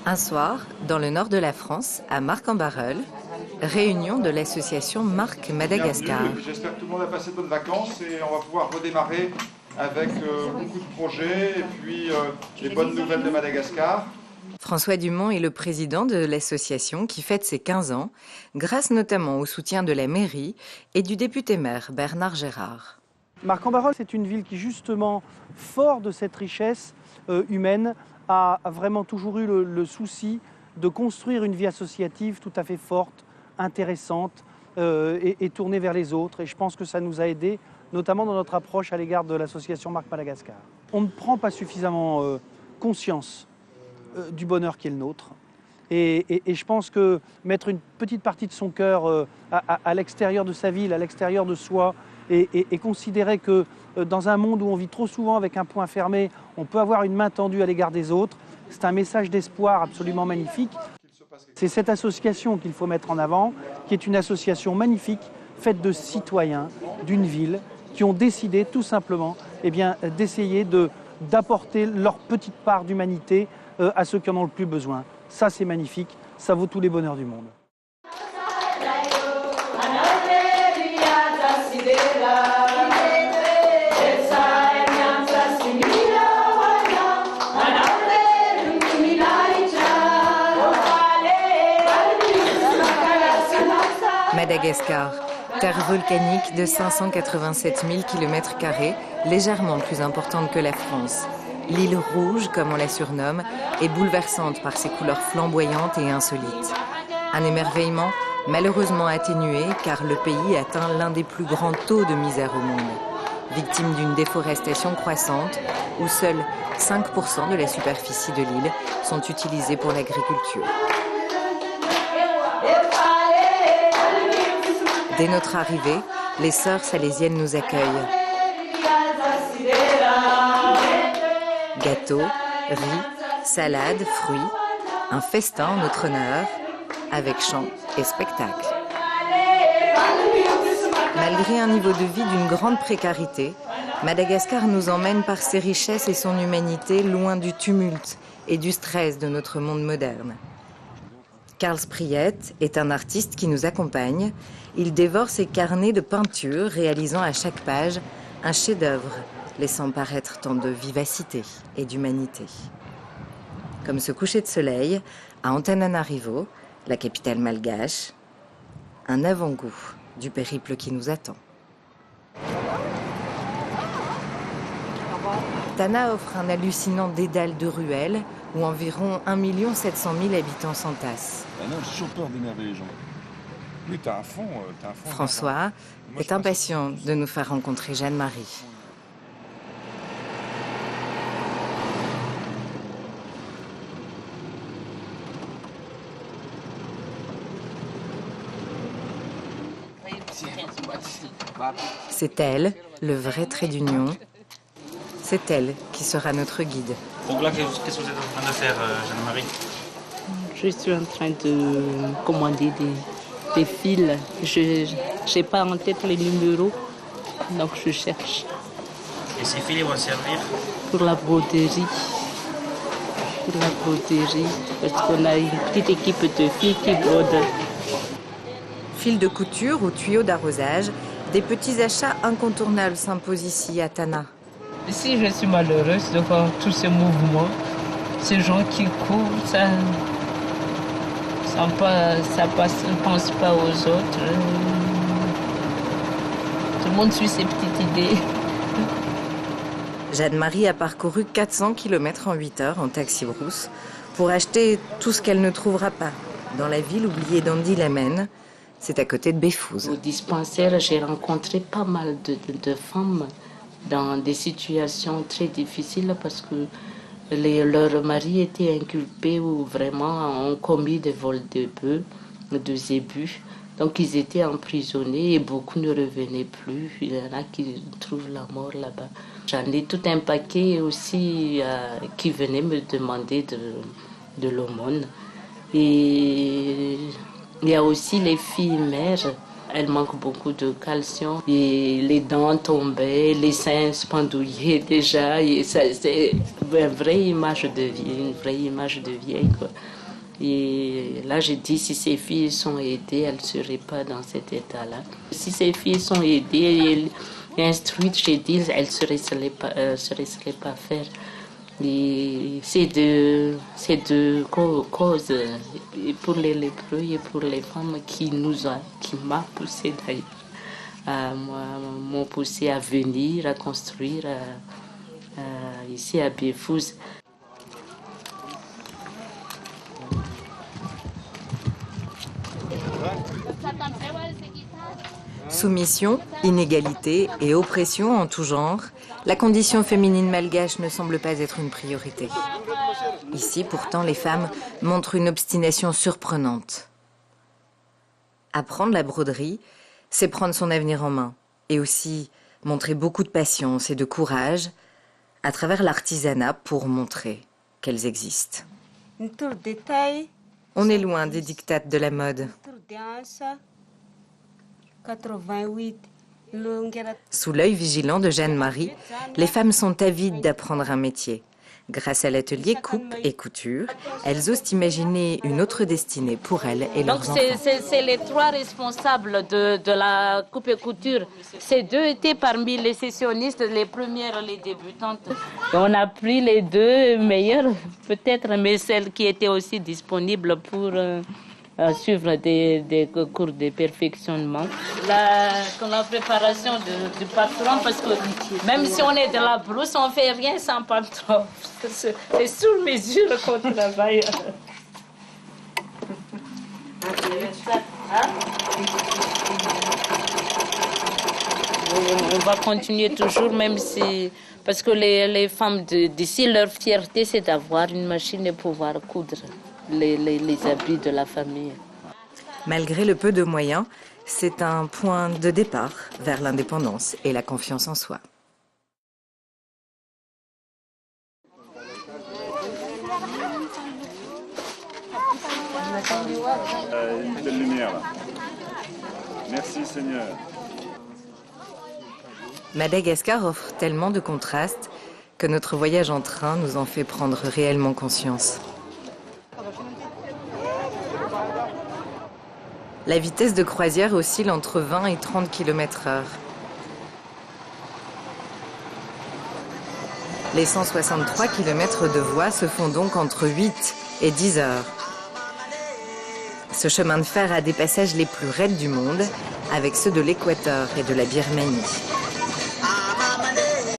Un soir, dans le nord de la France, à Marc-en-Barœul, réunion de l'association Marc Madagascar. J'espère que tout le monde a passé de bonnes vacances et on va pouvoir redémarrer avec beaucoup de projets et puis les bonnes nouvelles de Madagascar. François Dumont est le président de l'association qui fête ses 15 ans, grâce notamment au soutien de la mairie et du député-maire Bernard Gérard. Marc-en-Barœul, c'est une ville qui, justement, fort de cette richesse humaine, a vraiment toujours eu le souci de construire une vie associative tout à fait forte, intéressante et tournée vers les autres. Et je pense que ça nous a aidés, notamment dans notre approche à l'égard de l'association Marc Madagascar. On ne prend pas suffisamment conscience du bonheur qui est le nôtre. Et je pense que mettre une petite partie de son cœur à l'extérieur de sa ville, à l'extérieur de soi, et considérer que dans un monde où on vit trop souvent avec un poing fermé, on peut avoir une main tendue à l'égard des autres, c'est un message d'espoir absolument magnifique. C'est cette association qu'il faut mettre en avant, qui est une association magnifique, faite de citoyens d'une ville qui ont décidé tout simplement d'essayer d'apporter leur petite part d'humanité à ceux qui en ont le plus besoin. Ça, c'est magnifique, ça vaut tous les bonheurs du monde. Madagascar, terre volcanique de 587 000 km², légèrement plus importante que la France. L'île rouge, comme on la surnomme, est bouleversante par ses couleurs flamboyantes et insolites. Un émerveillement malheureusement atténué car le pays atteint l'un des plus grands taux de misère au monde. Victime d'une déforestation croissante où seuls 5% de la superficie de l'île sont utilisés pour l'agriculture. Dès notre arrivée, les sœurs salésiennes nous accueillent. Gâteaux, riz, salades, fruits, un festin en notre honneur, avec chant et spectacle. Malgré un niveau de vie d'une grande précarité, Madagascar nous emmène par ses richesses et son humanité loin du tumulte et du stress de notre monde moderne. Carl Spriet est un artiste qui nous accompagne. Il dévore ses carnets de peinture, réalisant à chaque page un chef-d'œuvre, laissant paraître tant de vivacité et d'humanité. Comme ce coucher de soleil à Antananarivo, la capitale malgache, un avant-goût du périple qui nous attend. Tana offre un hallucinant dédale de ruelles où environ 1 700 000 habitants s'entassent. Ah non, j'ai toujours peur d'énerver les gens. Oui, t'as un fond. François est impatient de nous faire rencontrer Jeanne-Marie. C'est elle, le vrai trait d'union. C'est elle qui sera notre guide. Donc là, qu'est-ce que vous êtes en train de faire, Jeanne-Marie? Je suis en train de commander des fils. Je n'ai pas en tête les numéros, donc je cherche. Et ces fils vont servir? Pour la broderie. Pour la broderie, parce qu'on a une petite équipe de filles qui brodent. Fils de couture ou tuyaux d'arrosage, des petits achats incontournables s'imposent ici à Tana. Ici, je suis malheureuse de voir tous ces mouvements, ces gens qui courent, ça ne pense pas aux autres. Tout le monde suit ses petites idées. Jeanne-Marie a parcouru 400 km en 8 heures en taxi-brousse pour acheter tout ce qu'elle ne trouvera pas dans la ville oubliée d'Andy Lamène. C'est à côté de Béfouze. Au dispensaire, j'ai rencontré pas mal de femmes dans des situations très difficiles parce que leurs maris étaient inculpés ou vraiment ont commis des vols de bœufs, de zébus. Donc ils étaient emprisonnés et beaucoup ne revenaient plus. Il y en a qui trouvent la mort là-bas. J'en ai tout un paquet aussi qui venaient me demander de l'aumône. Et il y a aussi les filles mères. Elles manquent beaucoup de calcium. Et les dents tombaient, les seins se pendouillaient déjà. Et ça, c'est une vraie image de vie, une vraie image de vieille, quoi. Et là, j'ai dit, si ces filles sont aidées, elles ne seraient pas dans cet état-là. Si ces filles sont aidées et instruites, j'ai dit, elles ne se laisseraient pas faire. Et c'est de cause pour les lépreux et pour les femmes qui m'a poussé d'ailleurs, m'ont poussé à venir, à construire ici à Béfouz. Soumission, inégalité et oppression en tout genre, la condition féminine malgache ne semble pas être une priorité. Ici, pourtant, les femmes montrent une obstination surprenante. Apprendre la broderie, c'est prendre son avenir en main et aussi montrer beaucoup de patience et de courage à travers l'artisanat pour montrer qu'elles existent. On est loin des dictates de la mode. Sous l'œil vigilant de Jeanne-Marie, les femmes sont avides d'apprendre un métier. Grâce à l'atelier coupe et couture, elles osent imaginer une autre destinée pour elles et leurs enfants. Donc c'est les trois responsables de la coupe et couture. Ces deux étaient parmi les sessionnistes, les premières, les débutantes. Et on a pris les deux meilleures, peut-être, mais celles qui étaient aussi disponibles pour suivre des cours de perfectionnement. La préparation du patron, parce que même si on est de la brousse, on ne fait rien sans patron. C'est sur mesure qu'on travaille. On va continuer toujours, même si... Parce que les femmes d'ici, leur fierté, c'est d'avoir une machine et pouvoir coudre les habits de la famille. Malgré le peu de moyens, c'est un point de départ vers l'indépendance et la confiance en soi. Une belle lumière là. Merci Seigneur. Madagascar offre tellement de contrastes que notre voyage en train nous en fait prendre réellement conscience. La vitesse de croisière oscille entre 20 et 30 km/h. Les 163 km de voie se font donc entre 8 et 10 heures. Ce chemin de fer a des passages les plus raides du monde, avec ceux de l'Équateur et de la Birmanie.